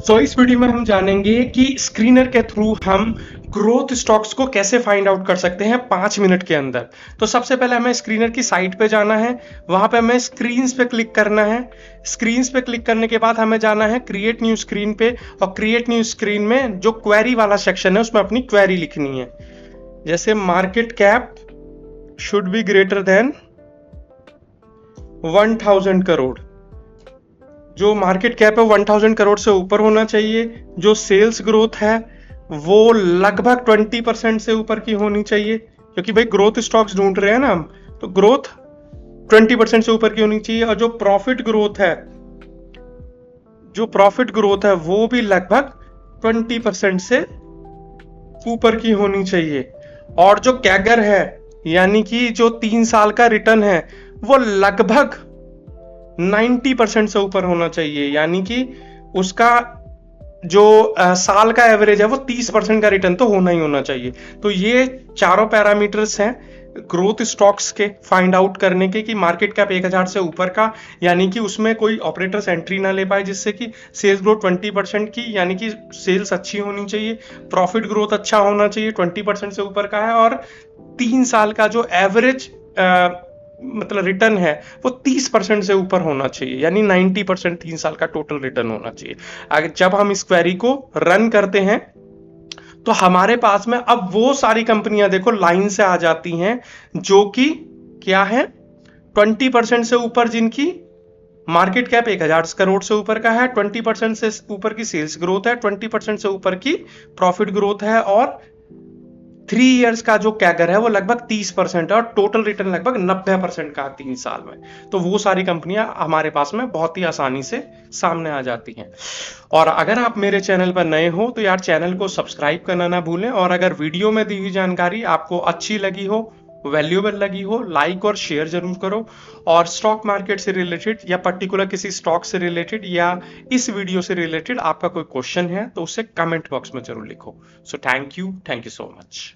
इस वीडियो में हम जानेंगे कि स्क्रीनर के थ्रू हम ग्रोथ स्टॉक्स को कैसे फाइंड आउट कर सकते हैं 5 मिनट के अंदर। तो सबसे पहले हमें स्क्रीनर की साइट पे जाना है, वहां पे हमें स्क्रीन्स पे क्लिक करना है। स्क्रीन्स पे क्लिक करने के बाद हमें जाना है क्रिएट न्यू स्क्रीन पे, और क्रिएट न्यू स्क्रीन में जो क्वेरी वाला सेक्शन है उसमें अपनी क्वेरी लिखनी है। जैसे market cap should be greater than 1000 crore. जो मार्केट कैप है 1000 करोड़ से ऊपर होना चाहिए। जो सेल्स ग्रोथ है वो लगभग 20% से ऊपर की होनी चाहिए, क्योंकि भाई ग्रोथ स्टॉक्स ढूंढ रहे हैं ना हम, तो ग्रोथ 20% से ऊपर की होनी चाहिए। और जो प्रॉफिट ग्रोथ है वो भी लगभग 20% से ऊपर की होनी चाहिए। और जो कैगर है, यानी कि जो 3 साल का रिटर्न है, वो लगभग 90% से ऊपर होना चाहिए। यानी कि उसका जो साल का एवरेज है वो 30% का रिटर्न तो होना ही होना चाहिए। तो ये चारों पैरामीटर्स हैं ग्रोथ स्टॉक्स के फाइंड आउट करने के, कि मार्केट कैप 1000 से ऊपर का, यानी कि उसमें कोई ऑपरेटर्स एंट्री ना ले पाए, जिससे कि सेल्स ग्रोथ 20% की, यानी कि सेल्स अच्छी होनी चाहिए। प्रॉफिट ग्रोथ अच्छा होना चाहिए, 20% से ऊपर का है। और 3 साल का जो एवरेज मतलब रिटर्न है वो 30% से ऊपर होना चाहिए, यानी 90% 3 साल का टोटल रिटर्न होना चाहिए। अगर जब हम इस क्वेरी को रन करते हैं तो हमारे पास में अब वो सारी कंपनियां देखो लाइन से आ जाती हैं, जो कि क्या है, 20% से ऊपर जिनकी मार्केट कैप 1000 करोड़ से ऊपर का है, 20% से ऊपर की सेल्स ग्रोथ है, 20% से ऊपर की प्रॉफिट ग्रोथ है, और 3 इयर्स का जो कैगर है वो लगभग 30% है, और टोटल रिटर्न लगभग 90% का 3 साल में। तो वो सारी कंपनियां हमारे पास में बहुत ही आसानी से सामने आ जाती हैं। और अगर आप मेरे चैनल पर नए हो तो यार चैनल को सब्सक्राइब करना ना भूलें, और अगर वीडियो में दी हुई जानकारी आपको अच्छी लगी हो, वैल्यूएबल लगी हो, लाइक और शेयर जरूर करो। और स्टॉक मार्केट से रिलेटेड या पर्टिकुलर किसी स्टॉक से रिलेटेड या इस वीडियो से रिलेटेड आपका कोई क्वेश्चन है तो उसे कमेंट बॉक्स में जरूर लिखो। So thank you so much.